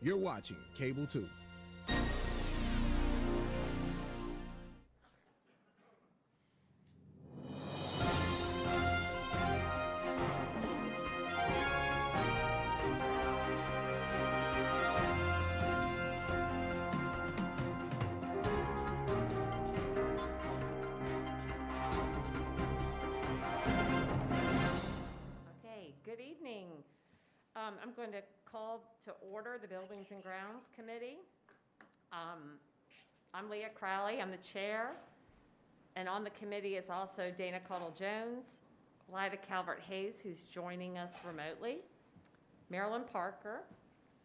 You're watching Cable 2. Good evening. I'm going to call to order the Buildings and Grounds Committee. I'm Leah Crowley, I'm the chair, and on the committee is also Dana Caudill-Jones, Lyda Calvert-Hayes, who's joining us remotely, Marilyn Parker,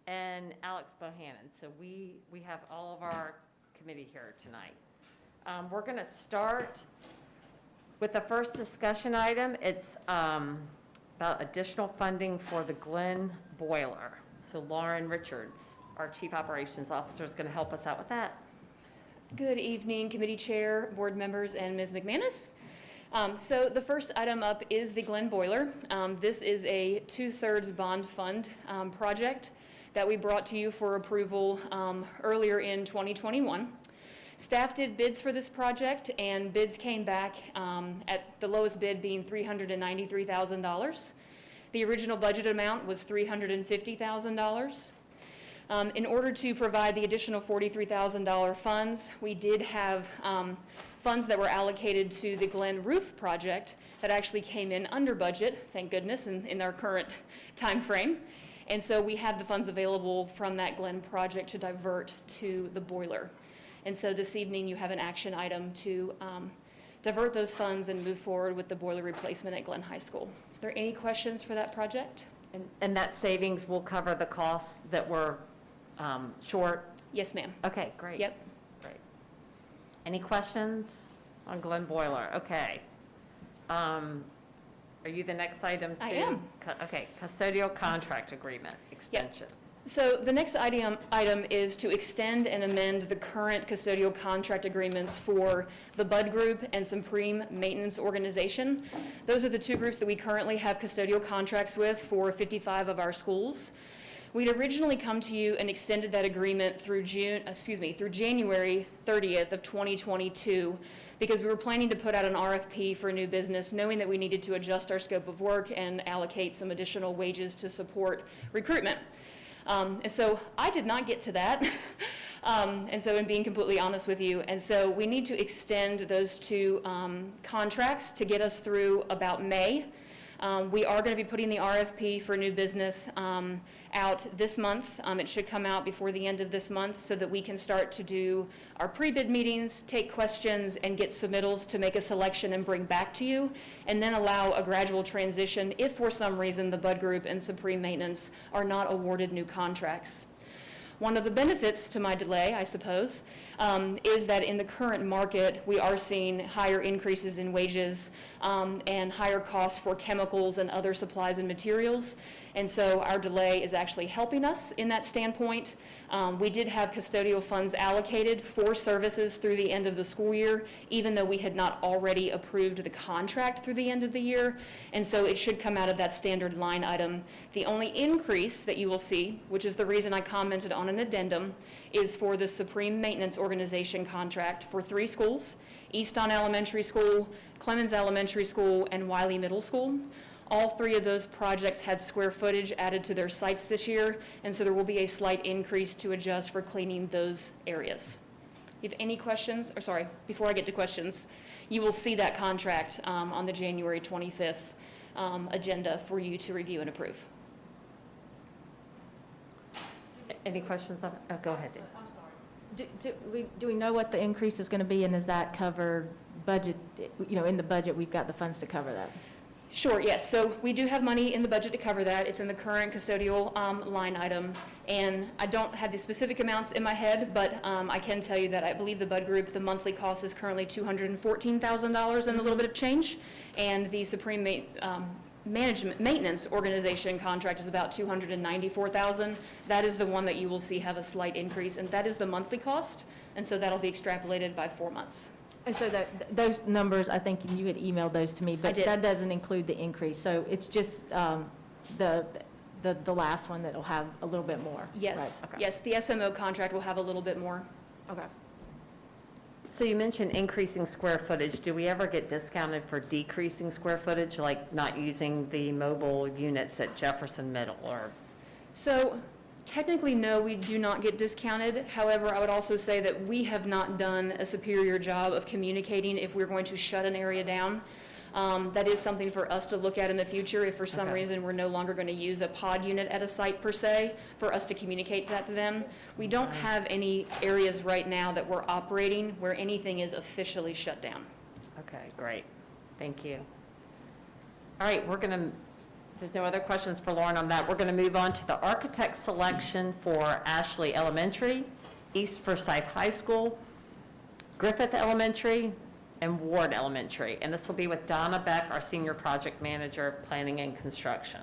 and Alex Bohannon. So we have all of our committee here tonight. We're going to start with the first discussion item. It's about additional funding for the Glen boiler. So Lauren Richards, our Chief Operations Officer, is going to help us out with that. Good evening, committee chair, board members, and Ms. McManus. So the first item up is the Glen boiler. This is a 2/3 bond fund project that we brought to you for approval earlier in 2021. Staff did bids for this project, and bids came back at the lowest bid being $393,000. The original budget amount was $350,000. In order to provide the additional $43,000 funds, we did have funds that were allocated to the Glen roof project that actually came in under budget, thank goodness, in our current time frame. And so we have the funds available from that Glen project to divert to the boiler. And so this evening you have an action item to divert those funds and move forward with the boiler replacement at Glen High School. Are there any questions for that project? And that savings will cover the costs that were short? Yes, ma'am. Okay, great. Yep. Great. Any questions on Glen boiler? Okay. Are you the next item too? I am. Okay, custodial contract agreement extension. Yep. So the next item is to extend and amend the current custodial contract agreements for the Bud Group and Supreme Maintenance Organization. Those are the two groups that we currently have custodial contracts with for 55 of our schools. We'd originally come to you and extended that agreement through January 30th of 2022 because we were planning to put out an RFP for new business, knowing that we needed to adjust our scope of work and allocate some additional wages to support recruitment. And so I did not get to that, and so in being completely honest with you, and so we need to extend those two contracts to get us through about May. We are going to be putting the RFP for new business out this month. It should come out before the end of this month so that we can start to do our pre-bid meetings, take questions, and get submittals to make a selection and bring back to you, and then allow a gradual transition if for some reason the Bud Group and Supreme Maintenance are not awarded new contracts. One of the benefits to my delay, I suppose, is that in the current market, we are seeing higher increases in wages and higher costs for chemicals and other supplies and materials. And so our delay is actually helping us in that standpoint. We did have custodial funds allocated for services through the end of the school year, even though we had not already approved the contract through the end of the year. And so it should come out of that standard line item. The only increase that you will see, which is the reason I commented on an addendum, is for the Supreme Maintenance Organization contract for 3 schools, Easton Elementary School, Clemens Elementary School, and Wiley Middle School. All 3 of those projects had square footage added to their sites this year, and so there will be a slight increase to adjust for cleaning those areas. If you have any questions, or sorry, before I get to questions, you will see that contract on the January 25th agenda for you to review and approve. Any questions on it? Oh, go ahead, Dave. I'm sorry. Do we know what the increase is going to be, and is that covered budget? You know, in the budget, we've got the funds to cover that. Sure, yes. So we do have money in the budget to cover that. It's in the current custodial line item. And I don't have the specific amounts in my head, but I can tell you that I believe the Bud Group, the monthly cost is currently $214,000 and a little bit of change. And the Supreme Maintenance Organization contract is about $294,000. That is the one that you will see have a slight increase, and that is the monthly cost. And so that'll be extrapolated by 4 months. And so those numbers, I think you had emailed those to me, but that doesn't include the increase. So it's just the the last one that'll have a little bit more? Yes, Right, okay. yes, the SMO contract will have a little bit more. Okay. So you mentioned increasing square footage. Do we ever get discounted for decreasing square footage, like not using the mobile units at Jefferson Middle or? So technically, no, we do not get discounted. However, I would also say that we have not done a superior job of communicating if we're going to shut an area down. That is something for us to look at in the future if for some Okay. reason we're no longer going to use a pod unit at a site per se, for us to communicate that to them. We don't have any areas right now that we're operating where anything is officially shut down. Okay, great. Thank you. All right, there's no other questions for Lauren on that. We're going to move on to the architect selection for Ashley Elementary, East Forsyth High School, Griffith Elementary, and Ward Elementary. And this will be with Donna Beck, our Senior Project Manager, Planning and Construction.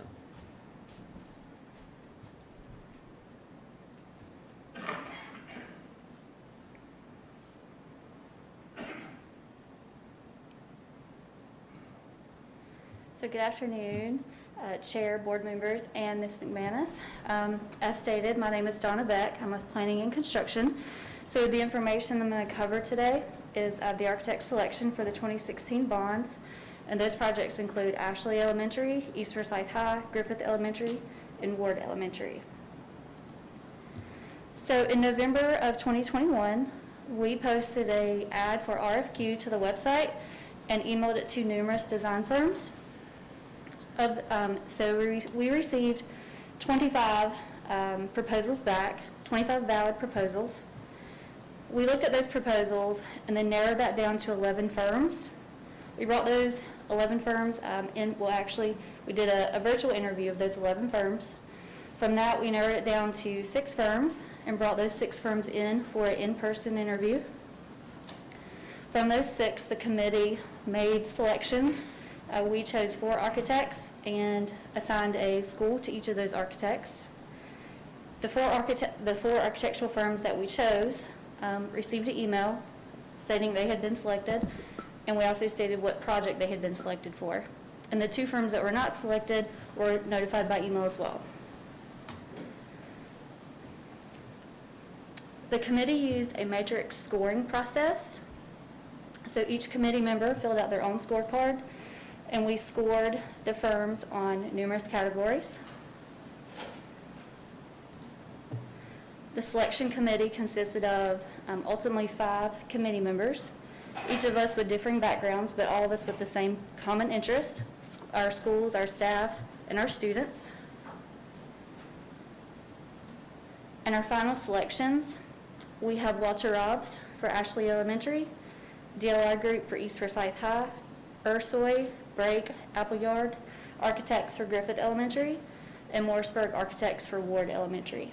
So good afternoon, Chair, board members, and Ms. McManus. As stated, my name is Donna Beck. I'm with Planning and Construction. So the information I'm going to cover today is the architect selection for the 2016 bonds. And those projects include Ashley Elementary, East Forsyth High, Griffith Elementary, and Ward Elementary. So in November of 2021, we posted an ad for RFQ to the website and emailed it to numerous design firms. We received 25 proposals back, 25 valid proposals. We looked at those proposals and then narrowed that down to 11 firms. We brought those 11 firms we did a virtual interview of those 11 firms. From that, we narrowed it down to 6 firms and brought those 6 firms in for an in-person interview. From those 6, the committee made selections. We chose 4 architects and assigned a school to each of those architects. The four architectural firms that we chose received an email stating they had been selected, and we also stated what project they had been selected for. And the 2 firms that were not selected were notified by email as well. The committee used a matrix scoring process. So each committee member filled out their own scorecard, and we scored the firms on numerous categories. The selection committee consisted of ultimately 5 committee members, each of us with differing backgrounds, but all of us with the same common interest: our schools, our staff, and our students. And our final selections, we have Walter Robbs for Ashley Elementary, DLR Group for East Forsyth High, Ursoy, Brake, Appleyard Architects for Griffith Elementary, and Morrisburg Architects for Ward Elementary.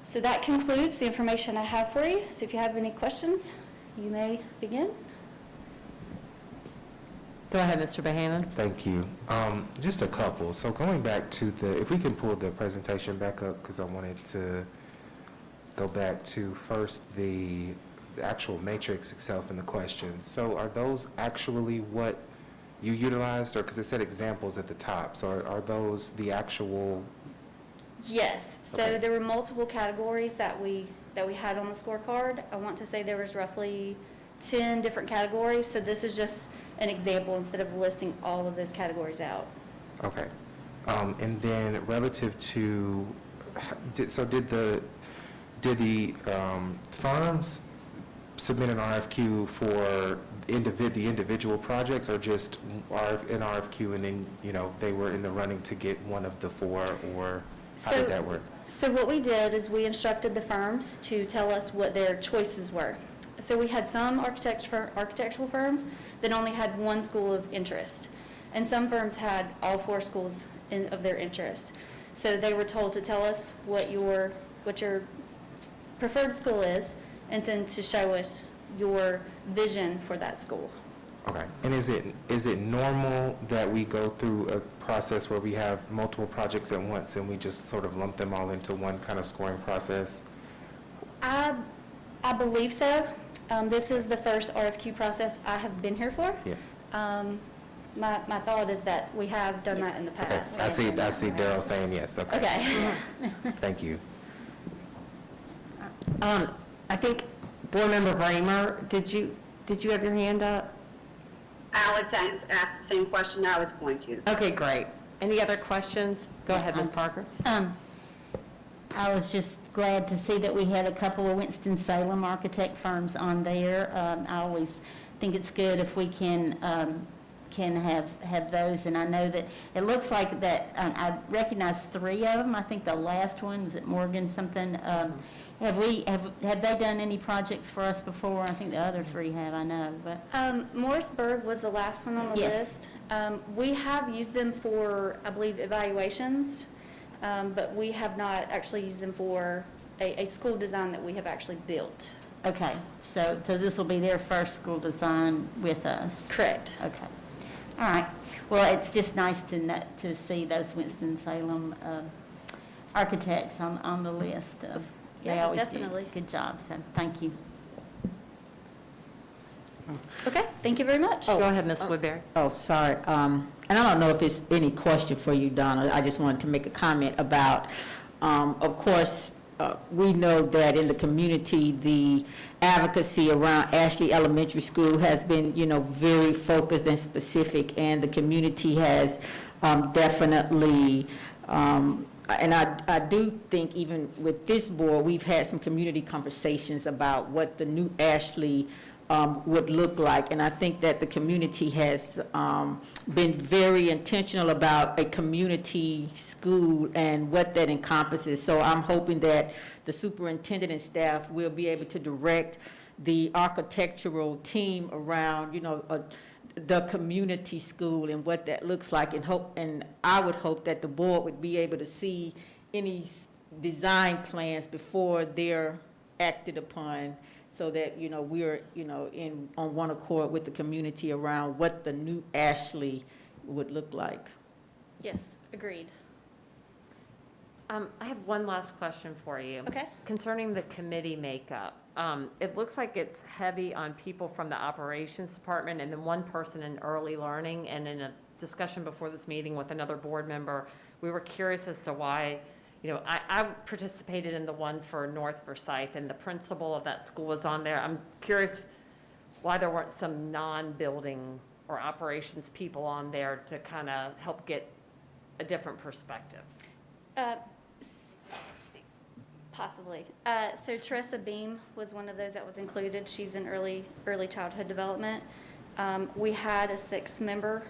So that concludes the information I have for you. So if you have any questions, you may begin. Go ahead, Mr. Bohannon. Thank you. Just a couple. So going back to if we can pull the presentation back up, because I wanted to go back to first the actual matrix itself and the questions. So are those actually what you utilized, or because it said examples at the top, so are those the actual? Yes. So Okay. there were multiple categories that we had on the scorecard. I want to say there was roughly 10 different categories. So this is just an example instead of listing all of those categories out. Okay. And then relative to, did the firms submit an RFQ for the individual projects, or just an RFQ and then, they were in the running to get one of the 4, or how did that work? So what we did is we instructed the firms to tell us what their choices were. So we had some architectural firms that only had one school of interest, and some firms had all 4 schools of their interest. So they were told to tell us what your preferred school is, and then to show us your vision for that school. Okay. And is it normal that we go through a process where we have multiple projects at once and we just sort of lump them all into one kind of scoring process? I believe so. This is the first RFQ process I have been here for. Yeah. my thought is that we have done that in the Okay, past. I see Daryl saying yes, okay. Okay. Thank you. I think Board Member Bramer, did you have your hand up? Alex asked the same question I was going to. Okay, great. Any other questions? Go ahead, Ms. Parker. I was just glad to see that we had a couple of Winston-Salem architect firms on there. I always think it's good if we can have those, and I know that it looks like that, I recognize 3 of them. I think the last one, was it Morgan something? Have they done any projects for us before? I think the other 3 have, I know, but. Morrisburg was the last one on the Yes. list. We have used them for, I believe, evaluations, but we have not actually used them for a school design that we have actually built. Okay, so this will be their first school design with us? Correct. Okay. All right. Well, it's just nice to see those Winston-Salem architects on the list. They Yeah, always do definitely. a good job, so thank you. Okay, thank you very much. Go ahead, Ms. Woodbury. Oh, sorry. And I don't know if it's any question for you, Donna. I just wanted to make a comment about, of course, we know that in the community, the advocacy around Ashley Elementary School has been, very focused and specific, and the community has definitely, and I do think even with this board, we've had some community conversations about what the new Ashley would look like. And I think that the community has been very intentional about a community school and what that encompasses. So I'm hoping that the superintendent and staff will be able to direct the architectural team around, the community school and what that looks like, and I would hope that the board would be able to see any design plans before they're acted upon, so that, we're, on one accord with the community around what the new Ashley would look like. Yes, agreed. I have one last question for you. Okay. Concerning the committee makeup, it looks like it's heavy on people from the operations department and then one person in early learning. And in a discussion before this meeting with another board member, we were curious as to why, I participated in the one for North Forsyth, and the principal of that school was on there. I'm curious why there weren't some non-building or operations people on there to kind of help get a different perspective. Possibly. So Teresa Beam was one of those that was included. She's in early childhood development. We had a 6th member.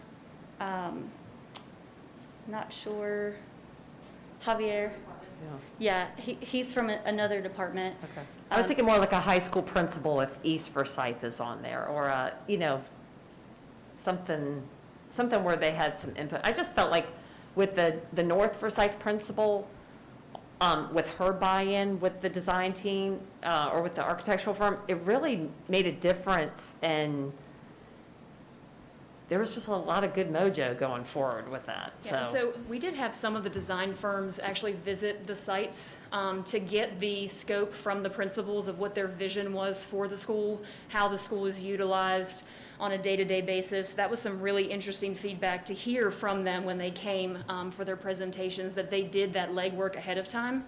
Not sure. Javier. Yeah, he's from another department. Okay. I was thinking more like a high school principal if East Forsyth is on there, or something where they had some input. I just felt like with the North Forsyth principal, with her buy-in with the design team, or with the architectural firm, it really made a difference, and there was just a lot of good mojo going forward with that, Yeah, so we did have some of the design firms actually visit the sites to get the scope from the principals of what their vision was for the school, how the school is utilized on a day-to-day basis. That was some really interesting feedback to hear from them when they came for their presentations, that they did that legwork ahead of time.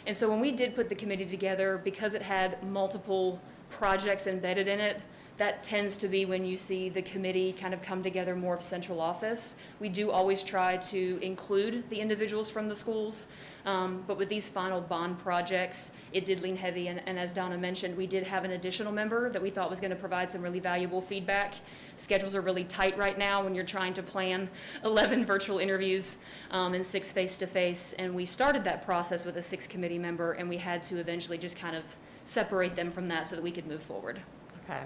And so when we did put the committee together, because it had multiple projects embedded in it, that tends to be when you see the committee kind of come together more of central office. We do always try to include the individuals from the schools, but with these final bond projects, it did lean heavy, and as Donna mentioned, we did have an additional member that we thought was going to provide some really valuable feedback. Schedules are really tight right now when you're trying to plan 11 virtual interviews and 6 face-to-face, and we started that process with a 6th committee member, and we had to eventually just kind of separate them from that so that we could move forward. Okay,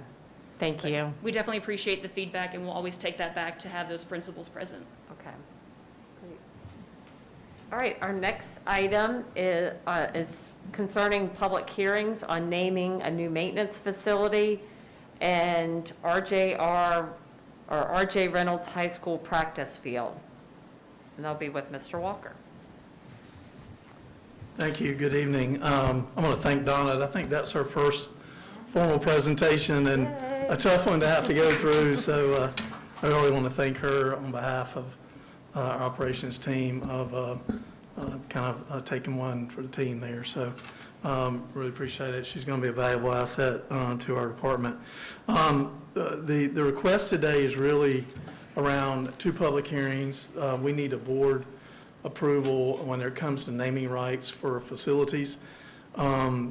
thank you. We definitely appreciate the feedback, and we'll always take that back to have those principals present. Okay, great. All right, our next item is concerning public hearings on naming a new maintenance facility and RJ Reynolds High School practice field. And that'll be with Mr. Walker. Thank you. Good evening. I'm going to thank Donna. I think that's her first formal presentation and a tough one to have to go through. So I really want to thank her on behalf of our operations team of taking one for the team there. So really appreciate it. She's going to be a valuable asset to our department. The request today is really around 2 public hearings. We need a board approval when it comes to naming rights for facilities.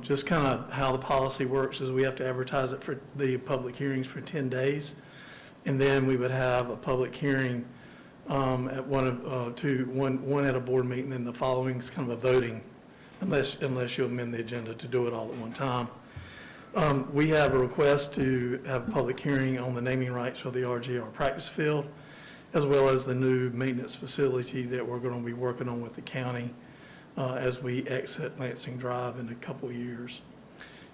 Just kind of how the policy works is we have to advertise it for the public hearings for 10 days. And then we would have a public hearing at one at a board meeting, and the following is kind of a voting, unless you amend the agenda to do it all at one time. We have a request to have a public hearing on the naming rights for the RGR practice field, as well as the new maintenance facility that we're going to be working on with the county as we exit Lansing Drive in a couple of years.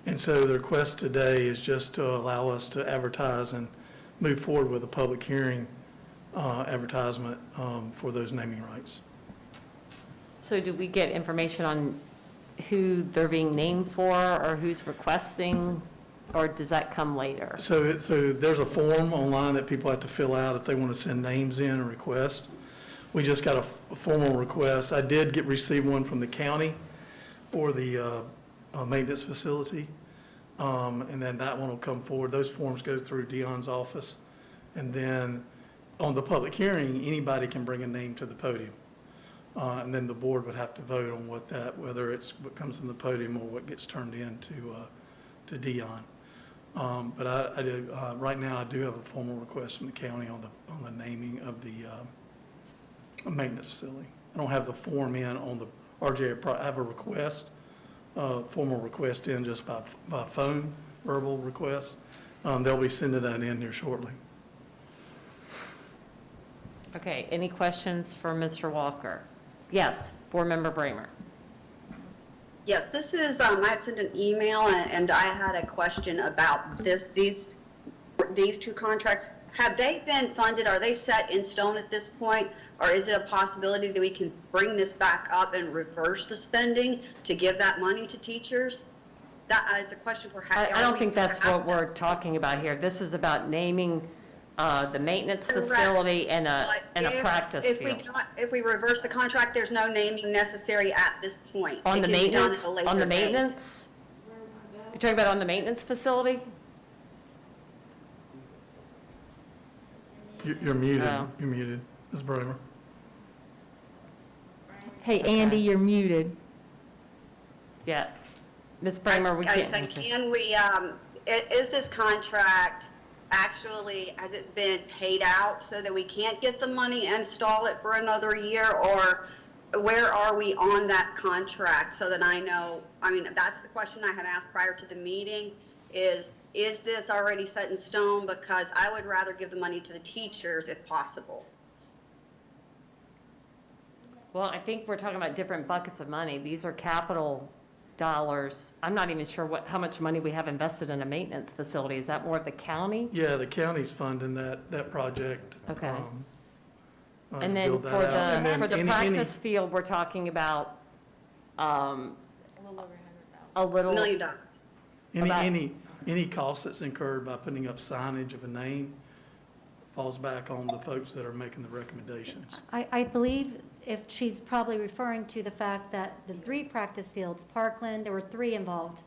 And so the request today is just to allow us to advertise and move forward with a public hearing advertisement for those naming rights. So do we get information on who they're being named for or who's requesting, or does that come later? So there's a form online that people have to fill out if they want to send names in or request. We just got a formal request. I did receive one from the county for the maintenance facility, and then that one will come forward. Those forms go through Dion's office, and then on the public hearing, anybody can bring a name to the podium. And then the board would have to vote on whether it's what comes in the podium or what gets turned in to Dion. But I do, right now, I do have a formal request from the county on the naming of the maintenance facility. I don't have the form in on the RJ. I have a request, formal request in just by phone, verbal request. They'll be sending that in here shortly. Okay, any questions for Mr. Walker? Yes, Board Member Bramer. Yes, this is, I had sent an email and I had a question about these 2 contracts. Have they been funded? Are they set in stone at this point? Or is it a possibility that we can bring this back up and reverse the spending to give that money to teachers? That is a question for. I don't think that's what we're talking about here. This is about naming the maintenance facility and a practice field. If we reverse the contract, there's no naming necessary at this point. On the maintenance? On the maintenance? You're talking about on the maintenance facility? You're muted. Oh. You're muted, Ms. Bramer. Hey, Andy, you're muted. Yeah. Ms. Bramer, we can't. I said, can we, is this contract actually, has it been paid out so that we can't get the money and stall it for another year? Or where are we on that contract so that I know? I mean, that's the question I had asked prior to the meeting is this already set in stone? Because I would rather give the money to the teachers if possible. Well, I think we're talking about different buckets of money. These are capital dollars. I'm not even sure how much money we have invested in a maintenance facility. Is that more of the county? Yeah, the county's funding that project. Okay. To And then build that out. for the practice field, we're talking about a little. $1 million. Any cost that's incurred by putting up signage of a name falls back on the folks that are making the recommendations. I believe if she's probably referring to the fact that the 3 practice fields, Parkland, there were 3 involved,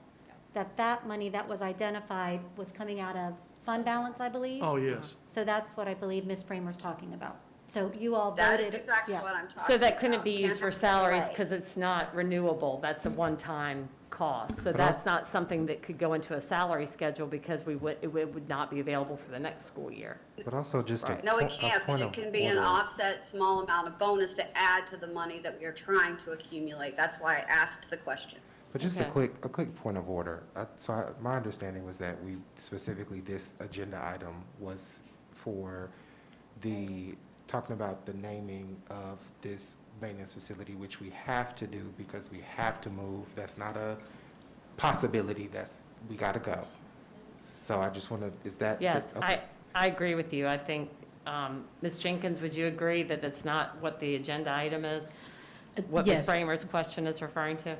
that money that was identified was coming out of fund balance, I believe. Oh, yes. So that's what I believe Ms. Bramer's talking about. So you all That voted. is exactly yeah. what I'm talking about. So that couldn't be used for Can't have salaries delay. because it's not renewable. That's a one-time cost. So that's not something that could go into a salary schedule because it would not be available for the next school year. But also just Right. No, it can't, but it can be an order. offset, small amount of bonus to add to the money that we are trying to accumulate. That's why I asked the question. But just Okay. a quick point of order. My understanding was that specifically this agenda item was for talking about the naming of this maintenance facility, which we have to do because we have to move. That's not a possibility. We got to go. So I just want to, is that? Yes, okay. I agree with you. I think, Ms. Jenkins, would you agree that it's not what the agenda item is? What Ms. Yes. Bramer's question is referring to?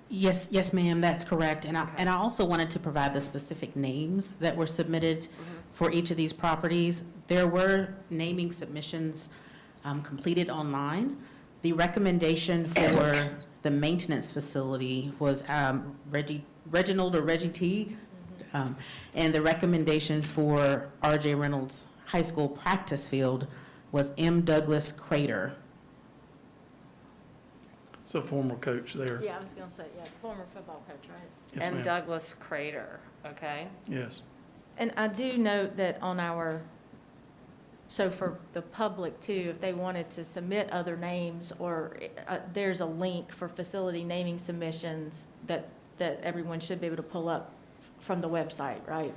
Yes, ma'am, that's correct. And I also wanted to provide the specific names that were submitted for each of these properties. There were naming submissions completed online. The recommendation for the maintenance facility was Reginald or Reggie Teague. And the recommendation for R.J. Reynolds High School practice field was M. Douglas Crater. So former coach there. Yeah, I was going to say, yeah, former football coach, right? Yes, And ma'am. Douglas Crater, okay? Yes. And I do note that on our, so for the public too, if they wanted to submit other names, or there's a link for facility naming submissions that everyone should be able to pull up from the website, right?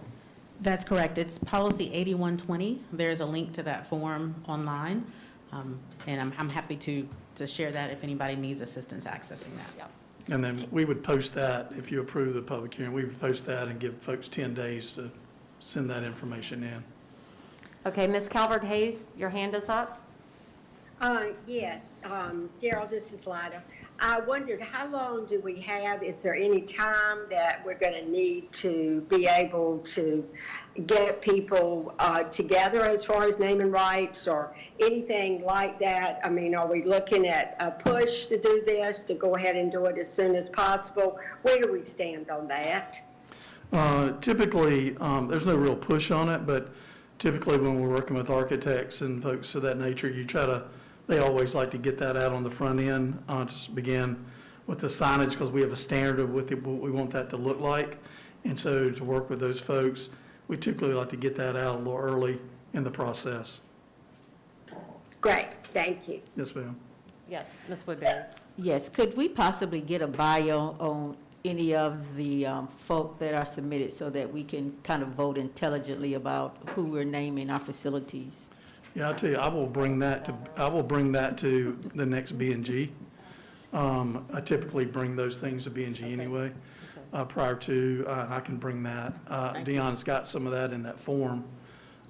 That's correct. It's policy 8120. There's a link to that form online. And I'm happy to share that if anybody needs assistance accessing that. Yeah. And then we would post that, if you approve the public hearing, we would post that and give folks 10 days to send that information in. Okay, Ms. Calvert-Hayes, your hand is up? Yes, Gerald, this is Lida. I wondered, how long do we have? Is there any time that we're going to need to be able to get people together as far as naming rights or anything like that? I mean, are we looking at a push to do this, to go ahead and do it as soon as possible? Where do we stand on that? Typically, there's no real push on it, but typically when we're working with architects and folks of that nature, they always like to get that out on the front end, to begin with the signage, because we have a standard of what we want that to look like. And so to work with those folks, we typically like to get that out a little early in the process. Great, thank you. Yes, ma'am. Yes, Ms. Woodbury. Yes, could we possibly get a bio on any of the folk that are submitted so that we can kind of vote intelligently about who we're naming our facilities? Yeah, I'll tell you, I will bring that to the next B&G. I typically bring those things to B&G anyway, prior to, I can bring that. Deon's got some of that in that form,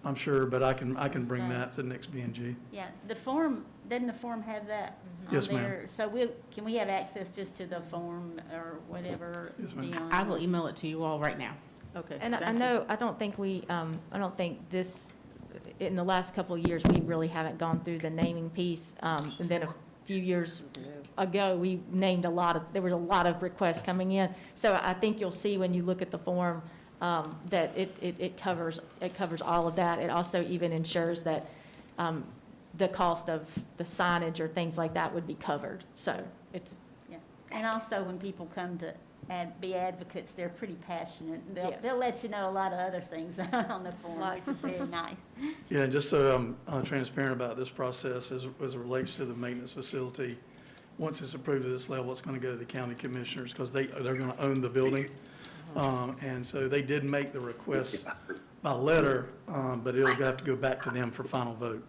I'm sure, but I can bring that to the next B&G. Yeah, the form, doesn't the form have that on Yes, ma'am. there? So can we have access just to the form or whatever? Yes, ma'am. Dion? I will email it to you all right now. Okay. And I thank you. know, I don't think this, in the last couple of years, we really haven't gone through the naming piece. And then a few years ago, we named there was a lot of requests coming in. So I think you'll see when you look at the form, that it covers all of that. It also even ensures that, the cost of the signage or things like that would be covered. So it's, Yeah. And also, when people come to be advocates, they're pretty passionate. Yes. They'll let you know a lot of other things on the form, which is very nice. Yeah, just so I'm transparent about this process as it relates to the maintenance facility, once it's approved at this level, it's going to go to the county commissioners because they're going to own the building. And so they did make the request by letter, but it'll have to go back to them for final vote.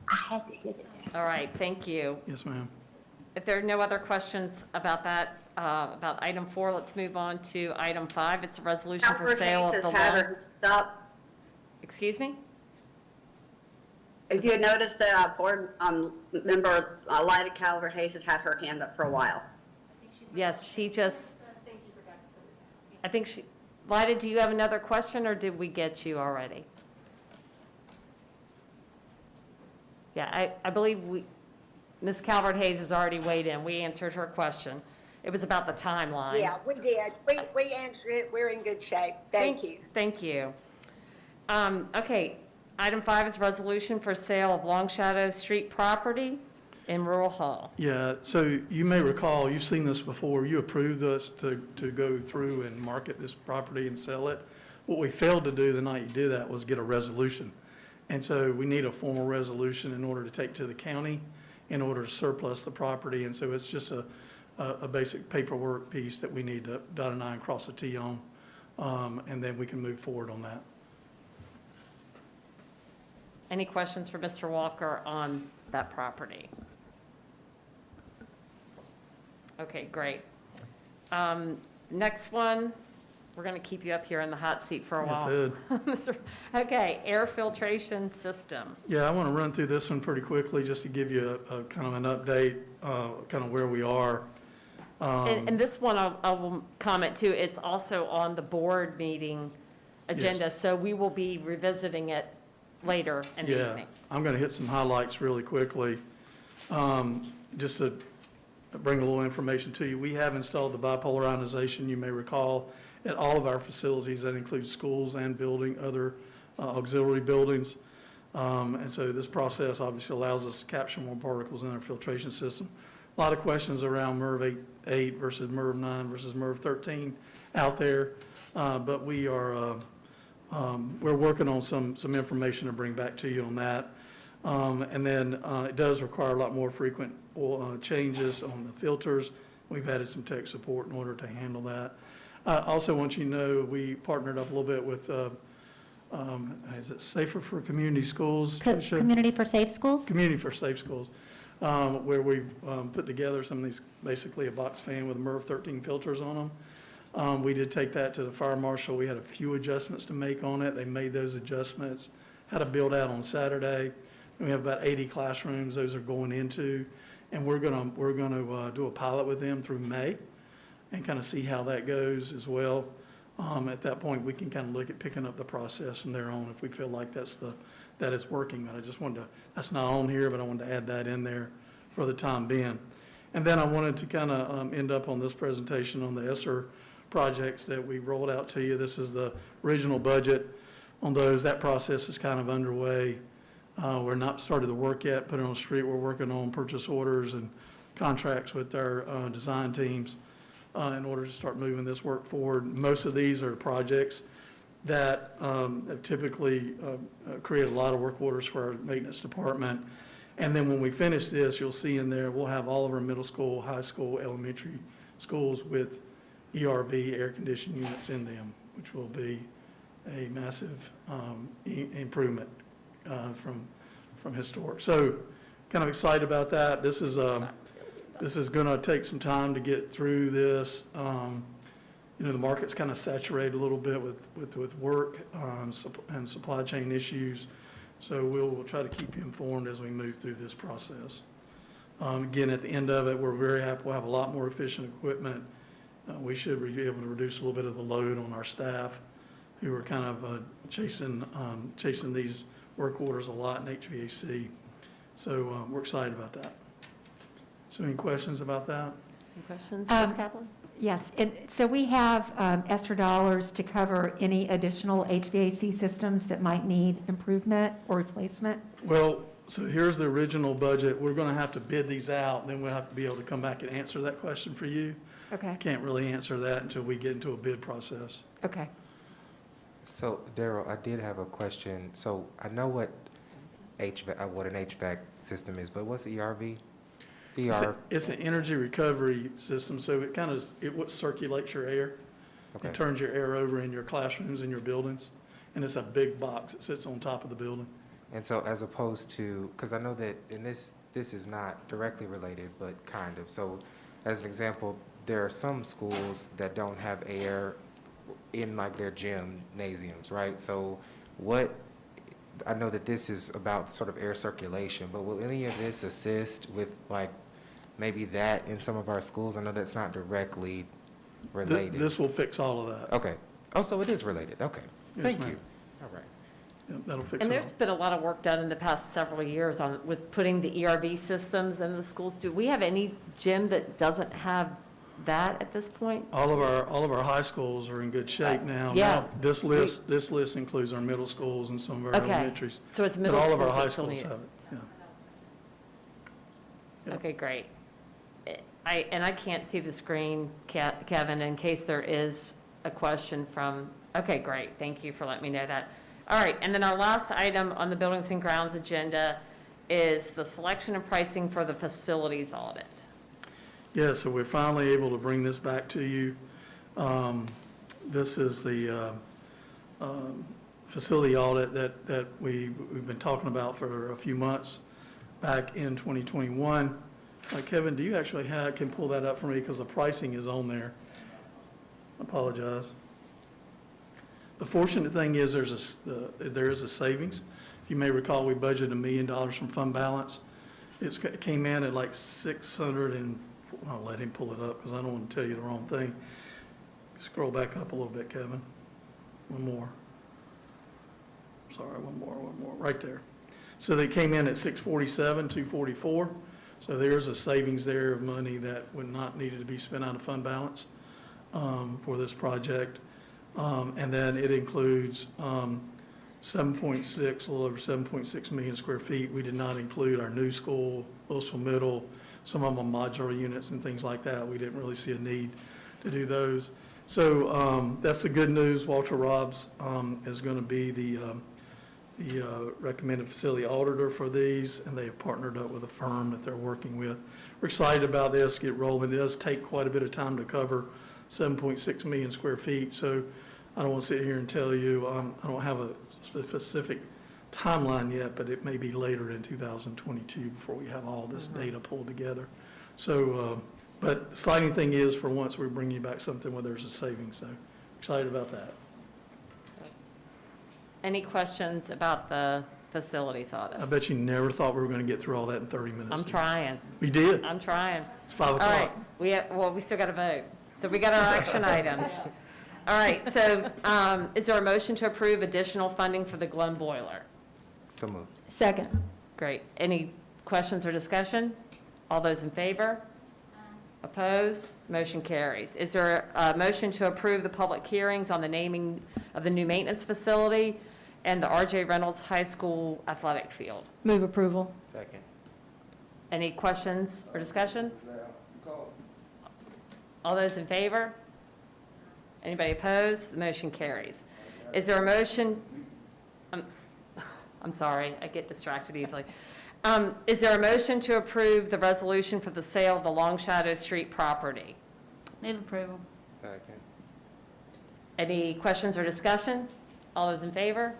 I had to hit it. All right, thank you. Yes, ma'am. If there are no other questions about that, about item 4, let's move on to item 5. It's a resolution for Calvert sale Hayes of the has had lawn. her hands up. Excuse me? If you noticed, the board member, Lida Calvert Hayes has had her hand up for a while. Yes, I think she, Lida, do you have another question, or did we get you already? Yeah, I believe Ms. Calvert-Hayes has already weighed in. We answered her question. It was about the timeline. Yeah, we did. We answered it. We're in good shape. Thank you. Thank you. Okay, item 5 is resolution for sale of Long Shadow Street property in Rural Hall. Yeah, so you may recall, you've seen this before, you approved us to go through and market this property and sell it. What we failed to do the night you did that was get a resolution. And so we need a formal resolution in order to take to the county in order to surplus the property. And so it's just a basic paperwork piece that we need to dot an I and cross a T on, and then we can move forward on that. Any questions for Mr. Walker on that property? Okay, great. Next one, we're going to keep you up here in the hot seat for a while. That's it. Okay, air filtration system. Yeah, I want to run through this one pretty quickly just to give you a kind of an update, kind of where we are. And this one, I will comment too, it's also on the board meeting agenda, so we will be revisiting it later in the Yeah, evening. I'm going to hit some highlights really quickly. Just to bring a little information to you, we have installed the bipolar ionization, you may recall, at all of our facilities. That includes schools and other auxiliary buildings. And so this process obviously allows us to capture more particles in our filtration system. A lot of questions around MERV 8 versus MERV 9 versus MERV 13 out there, but we're working on some information to bring back to you on that. And then it does require a lot more frequent changes on the filters. We've added some tech support in order to handle that. I also want you to know we partnered up a little bit with, is it Safer for Community Schools? Tricia? Community for Safe Schools? Community for Safe Schools, where we put together some of these, basically a box fan with MERV 13 filters on them. We did take that to the fire marshal. We had a few adjustments to make on it. They made those adjustments, had a build out on Saturday. And we have about 80 classrooms those are going into, and we're gonna do a pilot with them through May and kind of see how that goes as well. At that point, we can kind of look at picking up the process from there on if we feel like that is working. But I just wanted to, that's not on here, but I wanted to add that in there for the time being. And then I wanted to kind of end up on this presentation on the ESSER projects that we rolled out to you. This is the original budget on those. That process is kind of underway. We're not started the work yet, put it on the street. We're working on purchase orders and contracts with our design teams in order to start moving this work forward. Most of these are projects that have typically create a lot of work orders for our maintenance department. And then when we finish this, you'll see in there, we'll have all of our middle school, high school, elementary schools with ERV air conditioning units in them, which will be a massive improvement from historic. So kind of excited about that. This is going to take some time to get through this. You know, the market's kind of saturated a little bit with work and supply chain issues. So we'll try to keep you informed as we move through this process. Again, at the end of it, we're very happy. We'll have a lot more efficient equipment. We should be able to reduce a little bit of the load on our staff who are kind of chasing these work orders a lot in HVAC. So we're excited about that. So any questions about that? Any questions, Ms. Kaplan? Yes, so we have ESSER dollars to cover any additional HVAC systems that might need improvement or replacement? Well, so here's the original budget. We're going to have to bid these out, then we'll have to be able to come back and answer that question for you. Okay, Can't really answer that until we get into a bid process. okay. So, Daryl, I did have a question. So I know what an HVAC system is, but what's ERV? It's an energy recovery system, so it kind of, it circulates your air. Okay. It turns your air over in your classrooms and your buildings, and it's a big box that sits on top of the building. And so as opposed to, because I know that, and this is not directly related, but kind of. So as an example, there are some schools that don't have air in like their gymnasiums, right? So I know that this is about sort of air circulation, but will any of this assist with like maybe that in some of our schools? I know that's not directly related. This will fix all of that. Okay. Oh, so it is related. Okay. Yes, Thank ma'am. you. All right. Yep, that'll fix it And all. there's been a lot of work done in the past several years with putting the ERV systems in the schools. Do we have any gym that doesn't have that at this point? All of our high schools are in good shape now. Yeah. Now, this list includes our middle schools and some of our Okay. elementaries. So it's But middle all of our schools high that still schools need have it. it, yeah. Okay, great. And I can't see the screen, Kevin, in case there is a question from, okay, great. Thank you for letting me know that. All right, and then our last item on the Buildings and Grounds agenda is the selection and pricing for the facilities audit. Yeah, so we're finally able to bring this back to you. This is the facility audit that we've been talking about for a few months back in 2021. Kevin, do you actually can pull that up for me because the pricing is on there? I apologize. The fortunate thing is there is a savings. If you may recall, we budgeted $1 million from fund balance. It came in at like 600 and I'll let him pull it up because I don't want to tell you the wrong thing. Scroll back up a little bit, Kevin. One more. sorry, one more, right there. So they came in at 647, 244. So there's a savings there of money that would not needed to be spent out of fund balance for this project. And then it includes 7.6, a little over 7.6 million square feet. We did not include our new school, Wilsonville Middle, some of them modular units and things like that. We didn't really see a need to do those. So that's the good news. Walter Robbs is going to be the recommended facility auditor for these, and they have partnered up with a firm that they're working with. We're excited about this, get rolling. It does take quite a bit of time to cover 7.6 million square feet, so I don't want to sit here and tell you, I don't have a specific timeline yet, but it may be later in 2022 before we have all this data pulled together. So, but the exciting thing is, for once, we're bringing you back something where there's a savings, so excited about that. Any questions about the facilities audit? I bet you never thought we were going to get through all that in 30 minutes. I'm trying. We did. I'm trying. It's 5 All o'clock. right, we still got to vote. So we got our action items. All right, so is there a motion to approve additional funding for the Gloam boiler? So moved. Second. Great. Any questions or discussion? All those in favor? Opposed? Motion carries. Is there a motion to approve the public hearings on the naming of the new maintenance facility and the R.J. Reynolds High School athletic field? Move approval. Second. Any questions or discussion? All those in favor? Anybody opposed? The motion carries. Is there a motion? I'm sorry, I get distracted easily. Is there a motion to approve the resolution for the sale of the Long Shadow Street property? Move approval. Second. Any questions or discussion? All those in favor?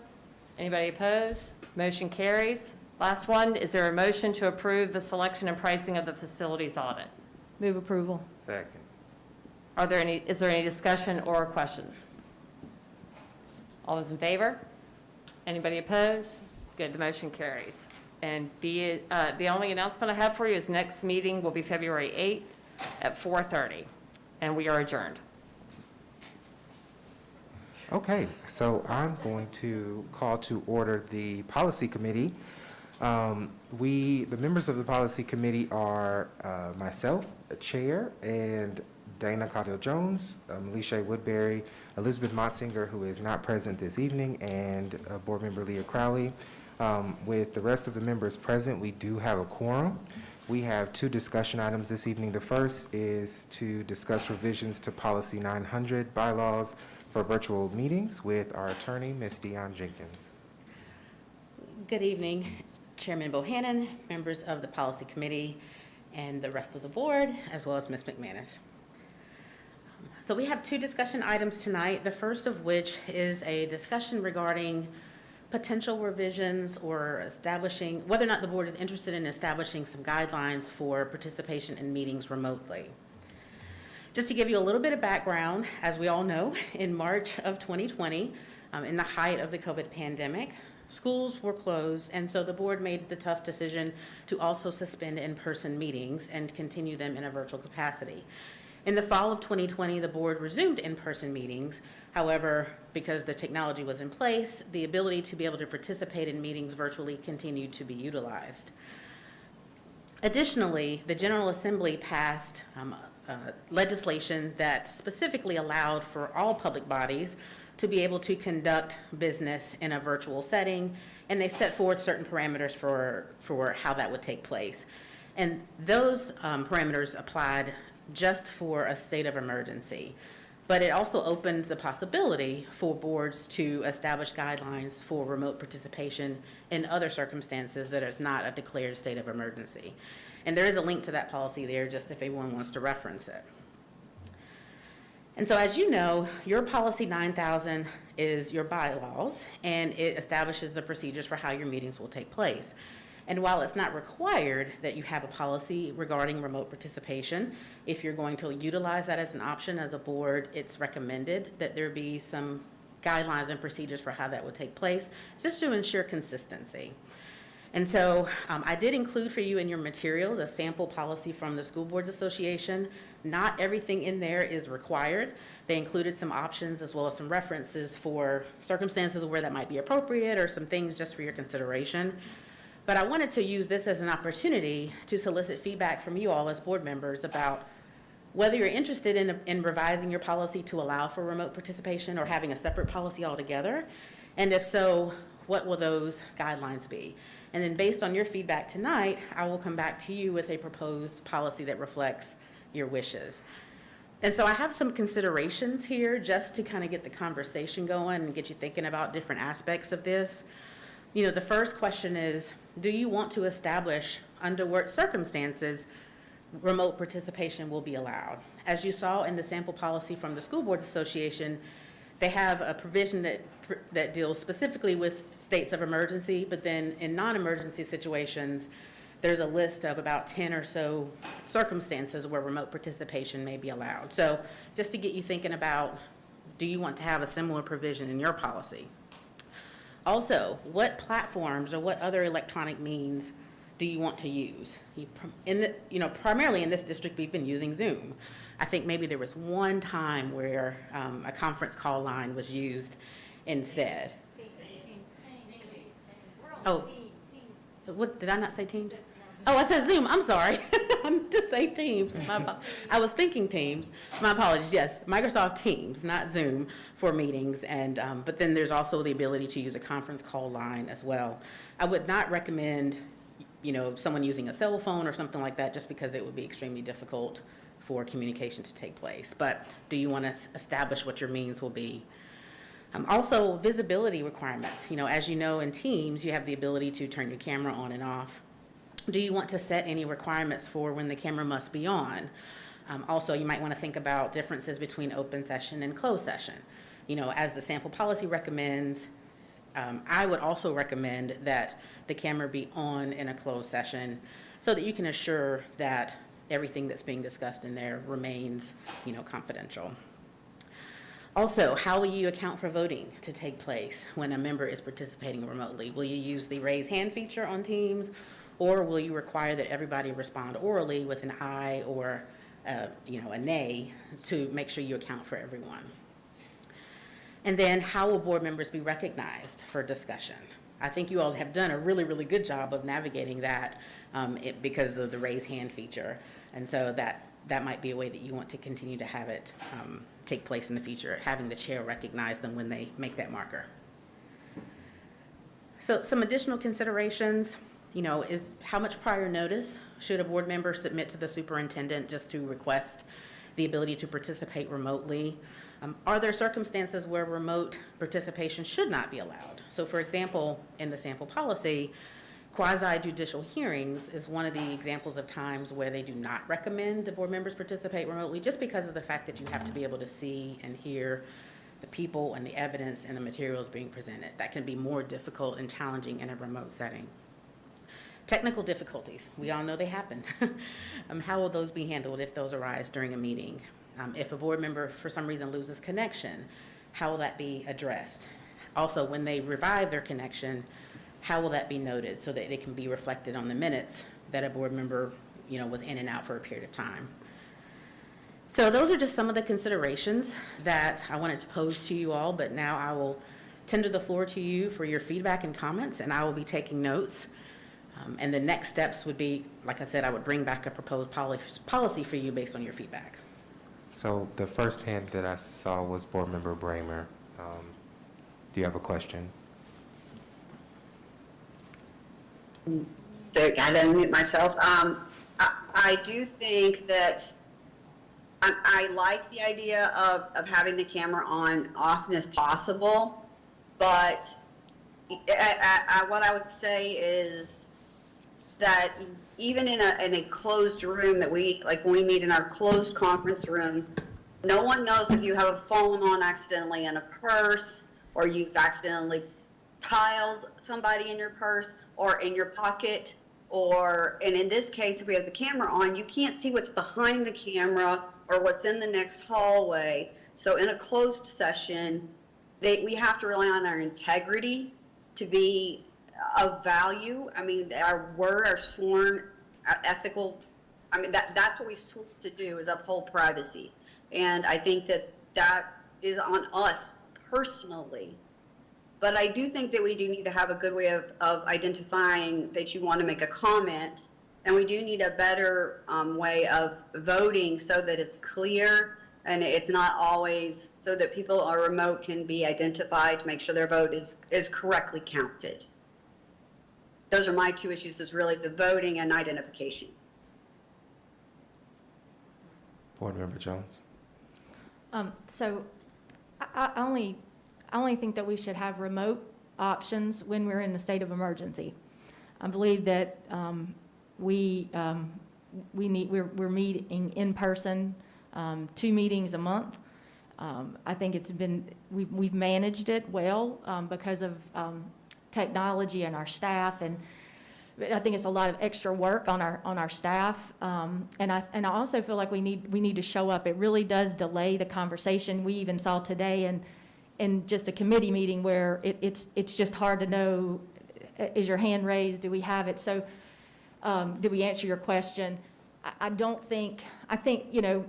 Anybody opposed? Motion carries. Last one, is there a motion to approve the selection and pricing of the facilities audit? Move approval. Second. Is there any discussion or questions? All those in favor? Anybody opposed? Good, the motion carries. And the only announcement I have for you is next meeting will be February 8th at 4:30, and we are adjourned. Okay, so I'm going to call to order the policy committee. The members of the policy committee are myself, the chair, and Dana Caudill-Jones, Alicia Woodbury, Elizabeth Motzinger, who is not present this evening, and board member Leah Crowley. With the rest of the members present, we do have a quorum. We have 2 discussion items this evening. The first is to discuss revisions to policy 900 bylaws for virtual meetings with our attorney, Ms. Dionne Jenkins. Good evening, Chairman Bohannon, members of the Policy Committee, and the rest of the board, as well as Ms. McManus. So we have 2 discussion items tonight, the first of which is a discussion regarding potential revisions or establishing, whether or not the board is interested in establishing some guidelines for participation in meetings remotely. Just to give you a little bit of background, as we all know, in March of 2020, in the height of the COVID pandemic, schools were closed, and so the board made the tough decision to also suspend in-person meetings and continue them in a virtual capacity. In the fall of 2020, the board resumed in-person meetings. However, because the technology was in place, the ability to be able to participate in meetings virtually continued to be utilized. Additionally, the General Assembly passed legislation that specifically allowed for all public bodies to be able to conduct business in a virtual setting, and they set forth certain parameters for how that would take place. And those parameters applied just for a state of emergency. But it also opened the possibility for boards to establish guidelines for remote participation in other circumstances that is not a declared state of emergency. And there is a link to that policy there, just if anyone wants to reference it. And so, as you know, your policy 9000 is your bylaws, and it establishes the procedures for how your meetings will take place. And while it's not required that you have a policy regarding remote participation, if you're going to utilize that as an option as a board, it's recommended that there be some guidelines and procedures for how that would take place, just to ensure consistency. And so I did include for you in your materials a sample policy from the School Boards Association. Not everything in there is required. They included some options as well as some references for circumstances where that might be appropriate or some things just for your consideration. But I wanted to use this as an opportunity to solicit feedback from you all as board members about whether you're interested in revising your policy to allow for remote participation or having a separate policy altogether. And if so, what will those guidelines be? And then based on your feedback tonight, I will come back to you with a proposed policy that reflects your wishes. And so I have some considerations here just to kind of get the conversation going and get you thinking about different aspects of this. You know, the first question is, do you want to establish under what circumstances remote participation will be allowed? As you saw in the sample policy from the School Boards Association, they have a provision that deals specifically with states of emergency, but then in non-emergency situations, there's a list of about 10 or so circumstances where remote participation may be allowed. So just to get you thinking about, do you want to have a similar provision in your policy? Also, what platforms or what other electronic means do you want to use? Primarily in this district, we've been using Zoom. I think maybe there was one time where a conference call line was used instead. Oh, what, did I not say Teams? Oh, I said Zoom, I'm sorry. I meant to say Teams. I was thinking Teams. My apologies, yes, Microsoft Teams, not Zoom for meetings. And but then there's also the ability to use a conference call line as well. I would not recommend someone using a cell phone or something like that, just because it would be extremely difficult for communication to take place. But do you want to establish what your means will be? Also, visibility requirements. As you know, in Teams, you have the ability to turn your camera on and off. Do you want to set any requirements for when the camera must be on? Also, you might want to think about differences between open session and closed session. As the sample policy recommends, I would also recommend that the camera be on in a closed session so that you can assure that everything that's being discussed in there remains, confidential. Also, how will you account for voting to take place when a member is participating remotely? Will you use the raise hand feature on Teams, or will you require that everybody respond orally with an aye or a nay to make sure you account for everyone? And then how will board members be recognized for discussion? I think you all have done a really, really good job of navigating that because of the raise hand feature. And so that might be a way that you want to continue to have it take place in the future, having the chair recognize them when they make that marker. So some additional considerations, is how much prior notice should a board member submit to the superintendent just to request the ability to participate remotely? Are there circumstances where remote participation should not be allowed? So for example, in the sample policy, quasi-judicial hearings is one of the examples of times where they do not recommend the board members participate remotely, just because of the fact that you have to be able to see and hear the people and the evidence and the materials being presented. That can be more difficult and challenging in a remote setting. Technical difficulties, we all know they happen. How will those be handled if those arise during a meeting? If a board member for some reason loses connection, how will that be addressed? Also, when they revive their connection, how will that be noted so that it can be reflected on the minutes that a board member, was in and out for a period of time? So those are just some of the considerations that I wanted to pose to you all, but now I will tender the floor to you for your feedback and comments, and I will be taking notes. And the next steps would be, like I said, I would bring back a proposed policy for you based on your feedback. So the first hand that I saw was Board Member Bramer. Do you have a question? So I gotta unmute myself. I do think that I like the idea of having the camera on often as possible, but what I would say is that even in a closed room that when we meet in our closed conference room, no one knows if you have a phone on accidentally in a purse, or you've accidentally tiled somebody in your purse or in your pocket, and in this case, if we have the camera on, you can't see what's behind the camera or what's in the next hallway. So in a closed session, we have to rely on our integrity to be of value. I mean, our word, our sworn ethical, I mean, that's what we swore to do, is uphold privacy. And I think that is on us personally. But I do think that we do need to have a good way of identifying that you want to make a comment. And we do need a better way of voting so that it's clear and it's not always, so that people on remote can be identified to make sure their vote is correctly counted. Those are my two issues, is really the voting and identification. Board Member Jones. So I only think that we should have remote options when we're in a state of emergency. I believe that we're meeting in person, 2 meetings a month. I think we've managed it well because of technology and our staff, and I think it's a lot of extra work on our staff. And I also feel like we need to show up. It really does delay the conversation. We even saw today in just a committee meeting where it's just hard to know, is your hand raised? Do we have it? So did we answer your question? I think, you know,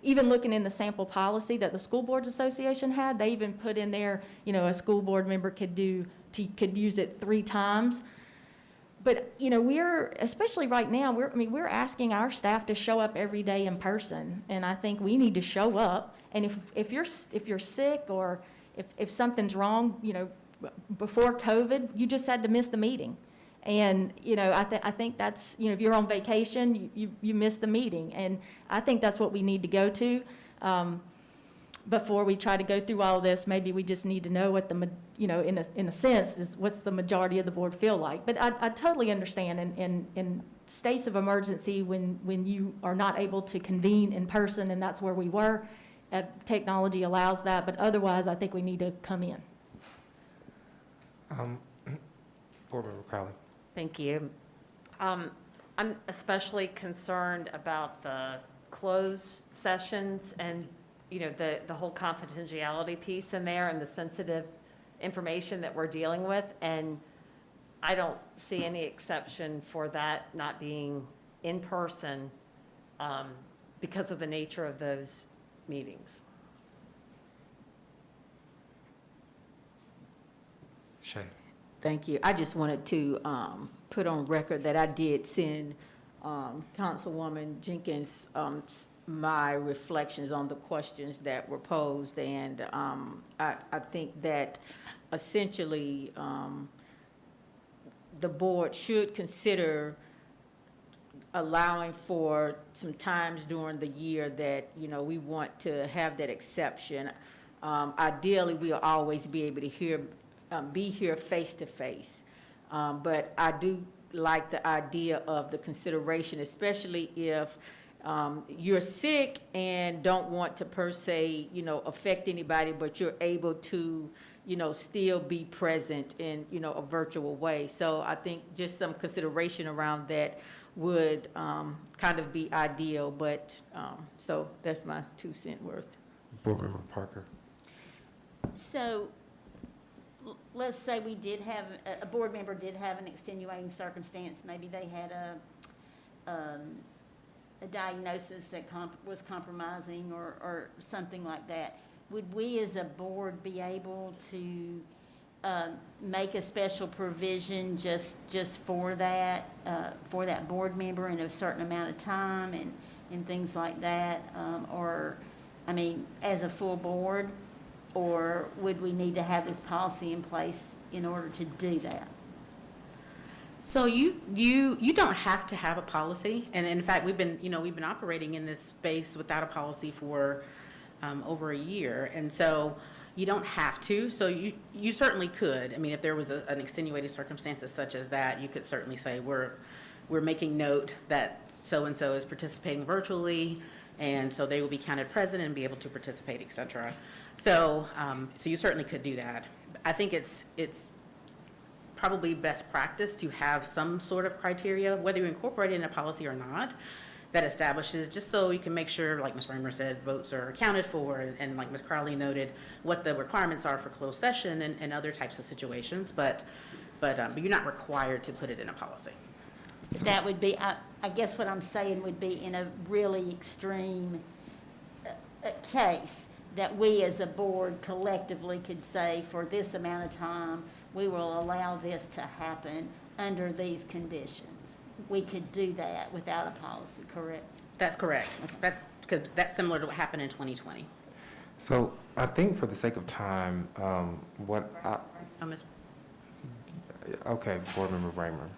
even looking in the sample policy that the School Boards Association had, they even put in there, you know, a school board member could use it 3 times. But, you know, especially right now, we're asking our staff to show up every day in person. And I think we need to show up. And if you're sick or if something's wrong, you know, before COVID, you just had to miss the meeting. And, you know, I think that's, you know, if you're on vacation, you miss the meeting. And I think that's what we need to go to. Before we try to go through all this, maybe we just need to know what you know, in a sense, is what's the majority of the board feel like. But I totally understand in states of emergency when you are not able to convene in person, and that's where we were, technology allows that, but otherwise I think we need to come in. Board Member Crowley. Thank you. I'm especially concerned about the closed sessions and, you know, the whole confidentiality piece in there and the sensitive information that we're dealing with. And I don't see any exception for that not being in person because of the nature of those meetings. Shay. Thank you. I just wanted to put on record that I did send Councilwoman Jenkins my reflections on the questions that were posed, and I think that essentially the board should consider allowing for some times during the year that, you know, we want to have that exception. Ideally, we'll always be able to be here face to face. But I do like the idea of the consideration, especially if you're sick and don't want to per se, you know, affect anybody, but you're able to, you know, still be present in, you know, a virtual way. So I think just some consideration around that would kind of be ideal, but so that's my 2 cents worth. Board Member Parker. So let's say we did have, a board member did have an extenuating circumstance. Maybe they had a diagnosis that was compromising or something like that. Would we as a board be able to make a special provision just for that board member in a certain amount of time and things like that? Or, I mean, as a full board? Or would we need to have this policy in place in order to do that? So you don't have to have a policy, and in fact, we've been operating in this space without a policy for over a year, and so you don't have to. So you certainly could. I mean, if there was an extenuating circumstance such as that, you could certainly say we're making note that so and so is participating virtually, and so they will be counted present and be able to participate, et cetera. So you certainly could do that. I think it's probably best practice to have some sort of criteria, whether you incorporate it in a policy or not, that establishes, just so you can make sure, like Ms. Reimer said, votes are accounted for, and like Ms. Crowley noted, what the requirements are for closed session and other types of situations. But but you're not required to put it in a policy. That would be, I guess what I'm saying would be in a really extreme case, that we as a board collectively could say, for this amount of time, we will allow this to happen under these conditions. We could do that without a policy, correct? That's correct. That's similar to what happened in 2020. So I think for the sake of time, okay, Board Member Bramer.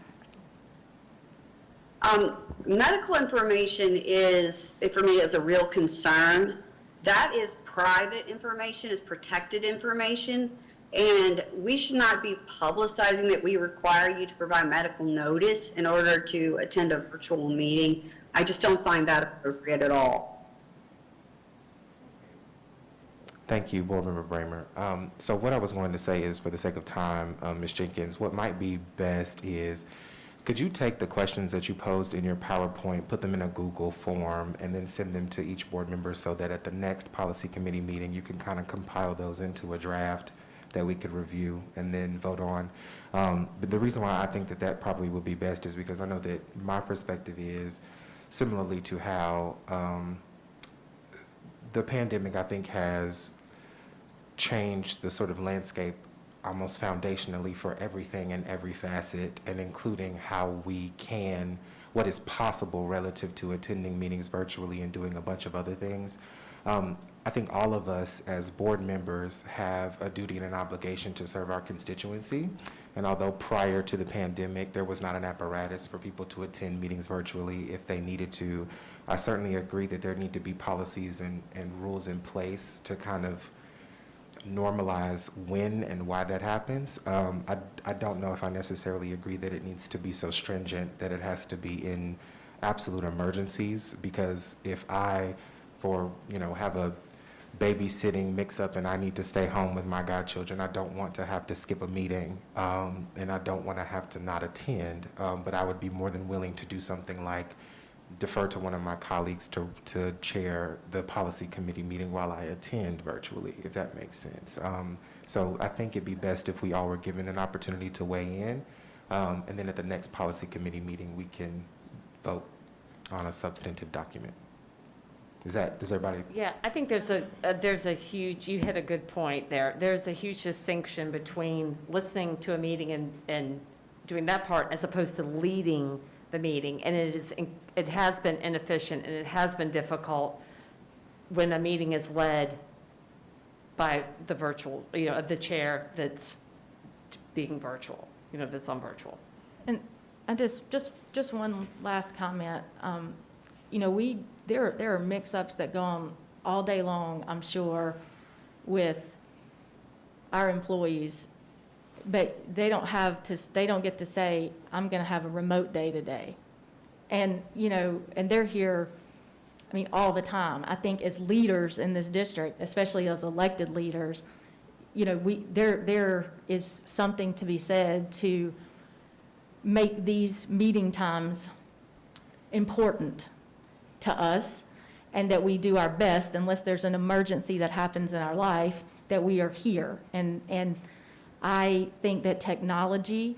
Medical information is, for me, is a real concern. That is private information, is protected information, and we should not be publicizing that we require you to provide medical notice in order to attend a virtual meeting. I just don't find that appropriate at all. Thank you, Board Member Bramer. So what I was going to say is, for the sake of time, Ms. Jenkins, what might be best is, could you take the questions that you posed in your PowerPoint, put them in a Google form, and then send them to each board member so that at the next policy committee meeting, you can kind of compile those into a draft that we could review and then vote on. But the reason why I think that that probably would be best is because I know that my perspective is similarly to how the pandemic, I think, has changed the sort of landscape almost foundationally for everything and every facet, and including how we can, what is possible relative to attending meetings virtually and doing a bunch of other things. I think all of us as board members have a duty and an obligation to serve our constituency. And although prior to the pandemic, there was not an apparatus for people to attend meetings virtually if they needed to, I certainly agree that there need to be policies and rules in place to kind of normalize when and why that happens. I don't know if I necessarily agree that it needs to be so stringent that it has to be in absolute emergencies, because if I, have a babysitting mix-up and I need to stay home with my godchildren, I don't want to have to skip a meeting, and I don't want to have to not attend, but I would be more than willing to do something like defer to one of my colleagues to chair the policy committee meeting while I attend virtually, if that makes sense. So I think it'd be best if we all were given an opportunity to weigh in, and then at the next policy committee meeting, we can vote on a substantive document. Does everybody? Yeah, I think there's a huge, you hit a good point there. There's a huge distinction between listening to a meeting and doing that part as opposed to leading the meeting. And it has been inefficient and it has been difficult when a meeting is led by the virtual, the chair that's being virtual, that's on virtual. And I just one last comment. There are mix-ups that go on all day long, I'm sure, with our employees, but they don't get to say, I'm going to have a remote day today. And, and they're here, all the time. I think as leaders in this district, especially as elected leaders, there is something to be said to make these meeting times important to us, and that we do our best, unless there's an emergency that happens in our life, that we are here. And I think that technology,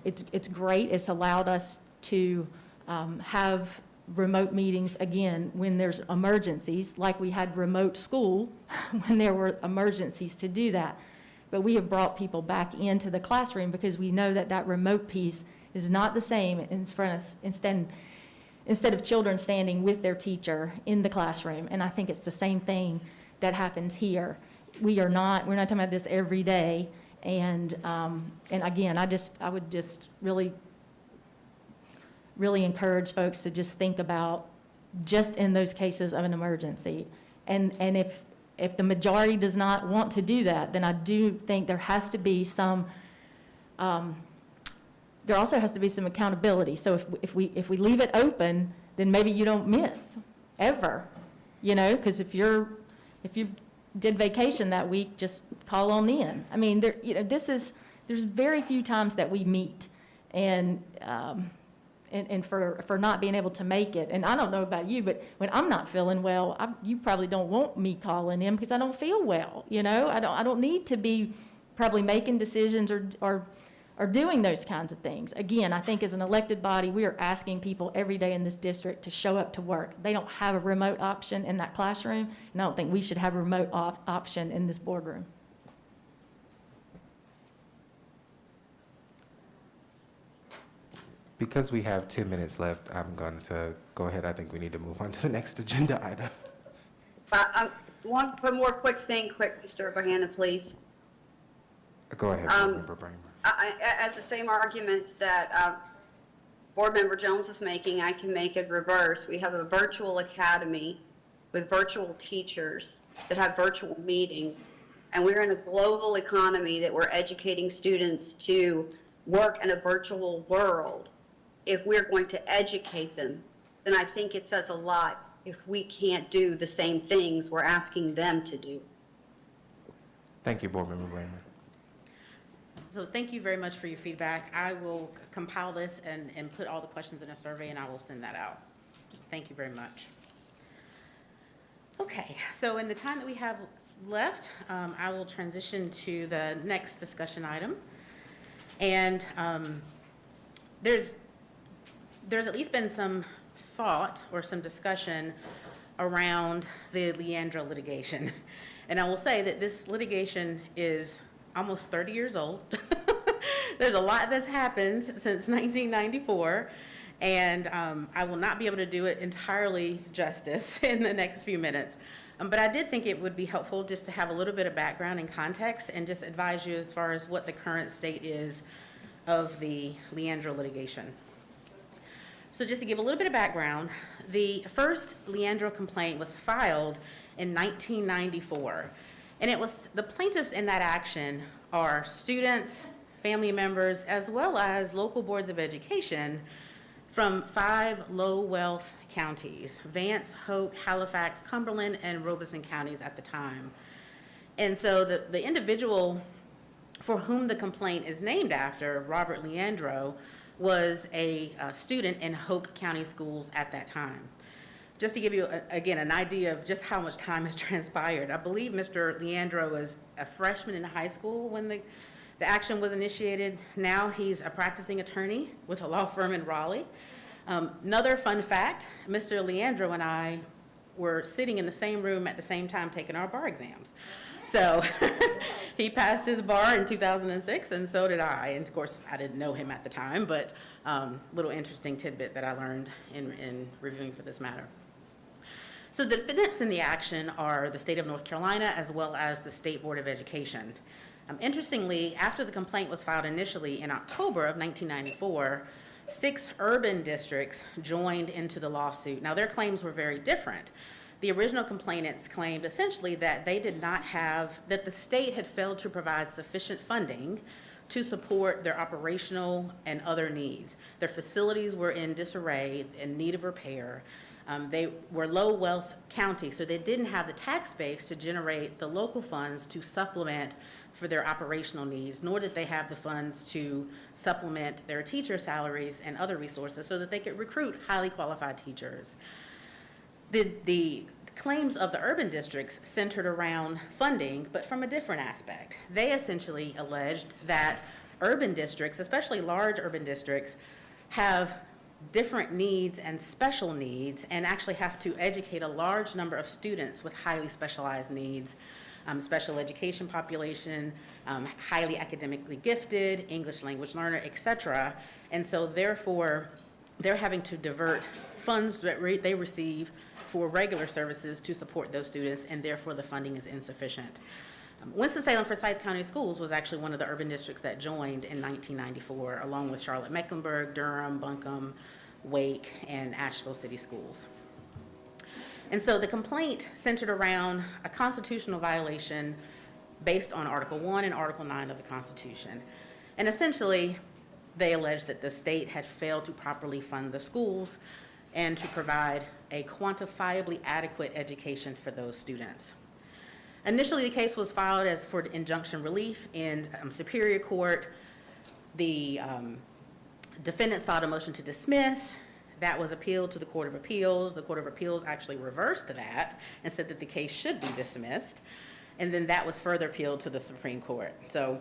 it's great. It's allowed us to have remote meetings again when there's emergencies, like we had remote school when there were emergencies to do that. But we have brought people back into the classroom because we know that remote piece is not the same in front of instead of children standing with their teacher in the classroom. And I think it's the same thing that happens here. We're not talking about this every day. And again, I would just really encourage folks to just think about just in those cases of an emergency. And if the majority does not want to do that, then I do think there has to be some, there also has to be some accountability. So if we leave it open, then maybe you don't miss ever, because if you did vacation that week, just call on in. There's very few times that we meet, and for not being able to make it. And I don't know about you, but when I'm not feeling well, you probably don't want me calling in because I don't feel well. I don't need to be probably making decisions or are doing those kinds of things. Again, I think as an elected body, we are asking people every day in this district to show up to work. They don't have a remote option in that classroom, and I don't think we should have a remote option in this boardroom. Because we have 2 minutes left, I'm going to go ahead. I think we need to move on to the next agenda item. One more quick thing, Mr. Bohannon, please. Go ahead, Board Member Bramer. As the same argument that Board Member Jones is making, I can make it reverse. We have a virtual academy with virtual teachers that have virtual meetings, and we're in a global economy that we're educating students to work in a virtual world. If we're going to educate them, then I think it says a lot if we can't do the same things we're asking them to do. Thank you, Board Member Bramer. So thank you very much for your feedback. I will compile this and put all the questions in a survey, and I will send that out. So thank you very much. Okay, so in the time that we have left, I will transition to the next discussion item. And there's at least been some thought or some discussion around the Leandro litigation. And I will say that this litigation is almost 30 years old. There's a lot that's happened since 1994, and I will not be able to do it entirely justice in the next few minutes. But I did think it would be helpful just to have a little bit of background and context and just advise you as far as what the current state is of the Leandro litigation. So just to give a little bit of background, the first Leandro complaint was filed in 1994. And it was, the plaintiffs in that action are students, family members, as well as local boards of education from 5 low-wealth counties: Vance, Hoke, Halifax, Cumberland, and Robeson counties at the time. And so the individual for whom the complaint is named after, Robert Leandro, was a student in Hoke County schools at that time. Just to give you, again, an idea of just how much time has transpired, I believe Mr. Leandro was a freshman in high school when the action was initiated. Now he's a practicing attorney with a law firm in Raleigh. Another fun fact, Mr. Leandro and I were sitting in the same room at the same time taking our bar exams. So he passed his bar in 2006, and so did I. And of course, I didn't know him at the time, but little interesting tidbit that I learned in reviewing for this matter. So the defendants in the action are the state of North Carolina as well as the State Board of Education. Interestingly, after the complaint was filed initially in October of 1994, 6 urban districts joined into the lawsuit. Now, their claims were very different. The original complainants claimed essentially that they did not have, that the state had failed to provide sufficient funding to support their operational and other needs. Their facilities were in disarray, in need of repair. They were low-wealth counties, so they didn't have the tax base to generate the local funds to supplement for their operational needs, nor did they have the funds to supplement their teacher salaries and other resources so that they could recruit highly qualified teachers. The claims of the urban districts centered around funding, but from a different aspect. They essentially alleged that urban districts, especially large urban districts, have different needs and special needs and actually have to educate a large number of students with highly specialized needs, special education population, highly academically gifted, English language learner, et cetera. And so therefore, they're having to divert funds that they receive for regular services to support those students, and therefore the funding is insufficient. Winston-Salem Forsyth County Schools was actually one of the urban districts that joined in 1994, along with Charlotte-Mecklenburg, Durham, Buncombe, Wake, and Asheville City Schools. And so the complaint centered around a constitutional violation based on Article 1 and Article 9 of the Constitution. And essentially, they alleged that the state had failed to properly fund the schools and to provide a quantifiably adequate education for those students. Initially, the case was filed as for injunction relief in Superior Court. The defendants filed a motion to dismiss. That was appealed to the Court of Appeals. The Court of Appeals actually reversed that and said that the case should be dismissed. And then that was further appealed to the Supreme Court. So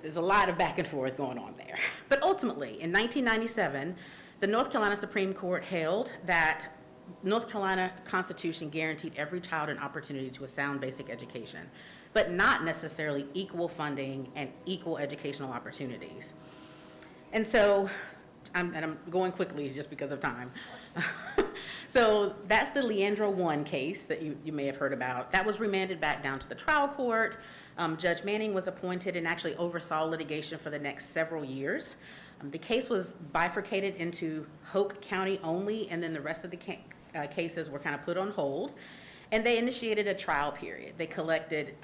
there's a lot of back and forth going on there. But ultimately, in 1997, the North Carolina Supreme Court held that North Carolina Constitution guaranteed every child an opportunity to a sound basic education, but not necessarily equal funding and equal educational opportunities. And so, I'm going quickly just because of time. So that's the Leandro 1 case that you may have heard about. That was remanded back down to the trial court. Judge Manning was appointed and actually oversaw litigation for the next several years. The case was bifurcated into Hoke County only, and then the rest of the cases were kind of put on hold. And they initiated a trial period. They collected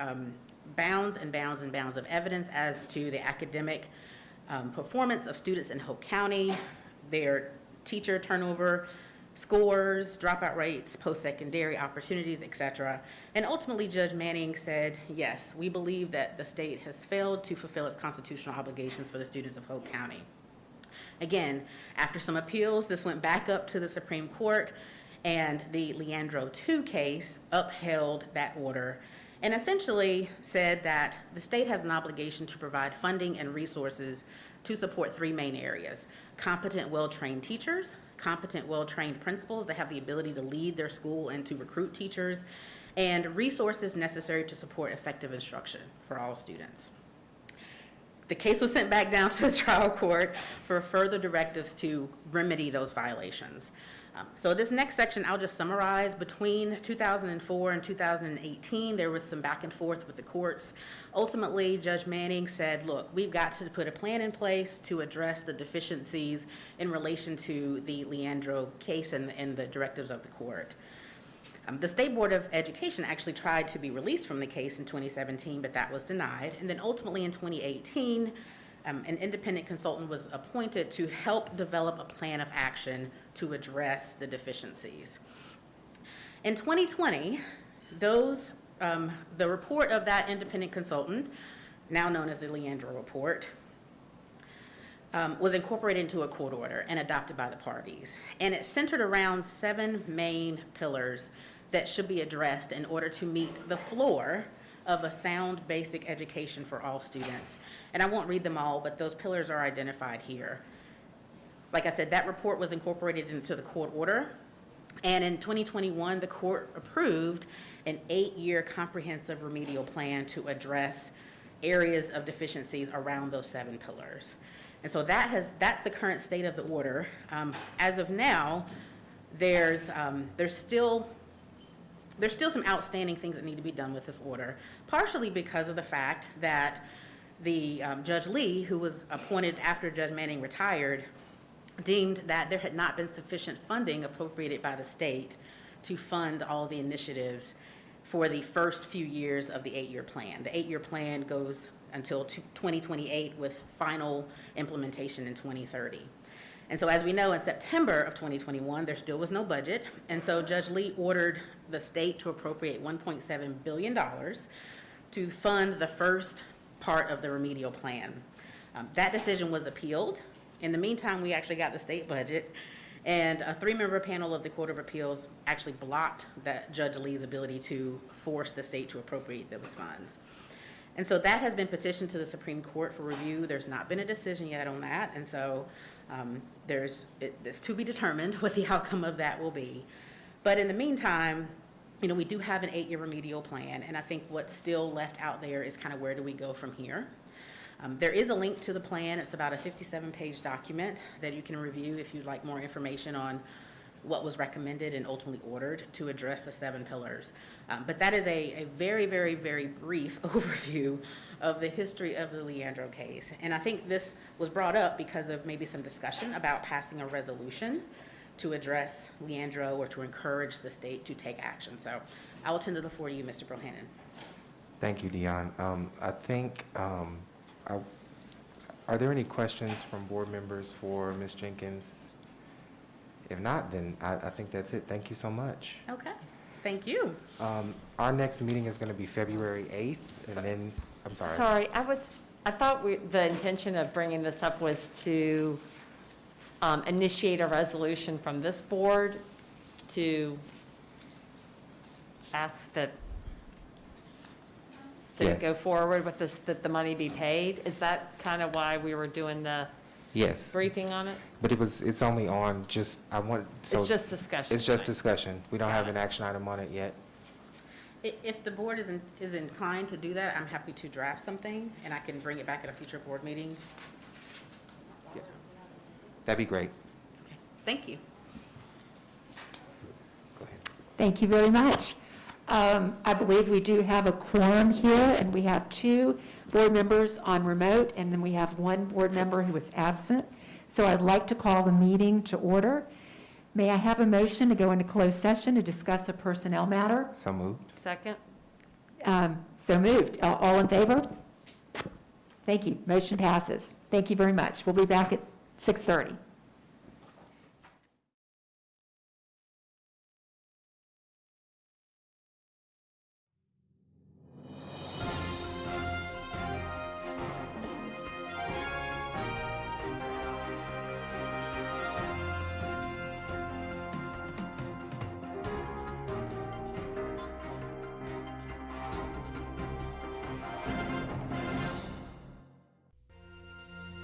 bounds and bounds and bounds of evidence as to the academic performance of students in Hoke County, their teacher turnover, scores, dropout rates, post-secondary opportunities, et cetera. And ultimately, Judge Manning said, yes, we believe that the state has failed to fulfill its constitutional obligations for the students of Hoke County. Again, after some appeals, this went back up to the Supreme Court, and the Leandro 2 case upheld that order and essentially said that the state has an obligation to provide funding and resources to support 3 main areas: competent, well-trained teachers, competent, well-trained principals that have the ability to lead their school and to recruit teachers, and resources necessary to support effective instruction for all students. The case was sent back down to the trial court for further directives to remedy those violations. So this next section, I'll just summarize. Between 2004 and 2018, there was some back and forth with the courts. Ultimately, Judge Manning said, look, we've got to put a plan in place to address the deficiencies in relation to the Leandro case and the directives of the court. The State Board of Education actually tried to be released from the case in 2017, but that was denied. And then ultimately in 2018, an independent consultant was appointed to help develop a plan of action to address the deficiencies. In 2020, the report of that independent consultant, now known as the Leandro Report, was incorporated into a court order and adopted by the parties. And it centered around 7 main pillars that should be addressed in order to meet the floor of a sound basic education for all students. And I won't read them all, but those pillars are identified here. Like I said, that report was incorporated into the court order. And in 2021, the court approved an 8-year comprehensive remedial plan to address areas of deficiencies around those 7 pillars. And so that's the current state of the order. As of now, there's still some outstanding things that need to be done with this order, partially because of the fact that the Judge Lee, who was appointed after Judge Manning retired, deemed that there had not been sufficient funding appropriated by the state to fund all the initiatives for the first few years of the 8-year plan. The 8-year plan goes until 2028 with final implementation in 2030. And so as we know, in September of 2021, there still was no budget. And so Judge Lee ordered the state to appropriate $1.7 billion to fund the first part of the remedial plan. That decision was appealed. In the meantime, we actually got the state budget, and a 3-member panel of the Court of Appeals actually blocked that Judge Lee's ability to force the state to appropriate those funds. And so that has been petitioned to the Supreme Court for review. There's not been a decision yet on that, and so it's to be determined what the outcome of that will be. But in the meantime, we do have an 8-year remedial plan, and I think what's still left out there is kind of where do we go from here. There is a link to the plan. It's about a 57-page document that you can review if you'd like more information on what was recommended and ultimately ordered to address the 7 pillars. But that is a very, very, very brief overview of the history of the Leandro case. And I think this was brought up because of maybe some discussion about passing a resolution to address Leandro or to encourage the state to take action. So I will tender the floor to you, Mr. Bohannon. Thank you, Dion. I think, are there any questions from board members for Ms. Jenkins? If not, then I think that's it. Thank you so much. Okay, thank you. Our next meeting is going to be February 8th, and then, I'm sorry. Sorry, I thought the intention of bringing this up was to initiate a resolution from this board to ask that to Yes. go forward with this, that the money be paid? Is that kind of why we were doing the Yes. briefing on it? But it's only on just, so. It's just discussion. It's just tonight. discussion. We don't have Got an action item on it yet. If the board is inclined to do that, I'm happy to draft something, and I can bring it back at a future board meeting. Yes, sir. That'd be great. Okay, thank you. Go ahead. Thank you very much. I believe we do have a quorum here, and we have 2 board members on remote, and then we have 1 board member who is absent. So I'd like to call the meeting to order. May I have a motion to go into closed session to discuss a personnel matter? So moved. Second? So moved. All in favor? Thank you. Motion passes. Thank you very much. We'll be back at 6:30.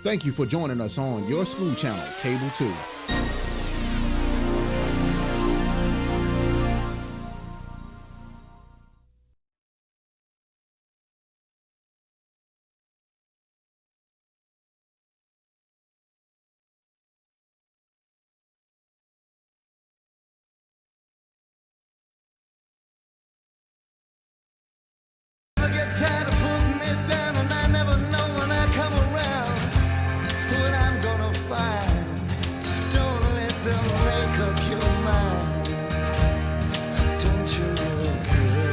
Thank you for joining us on your school channel, Cable 2.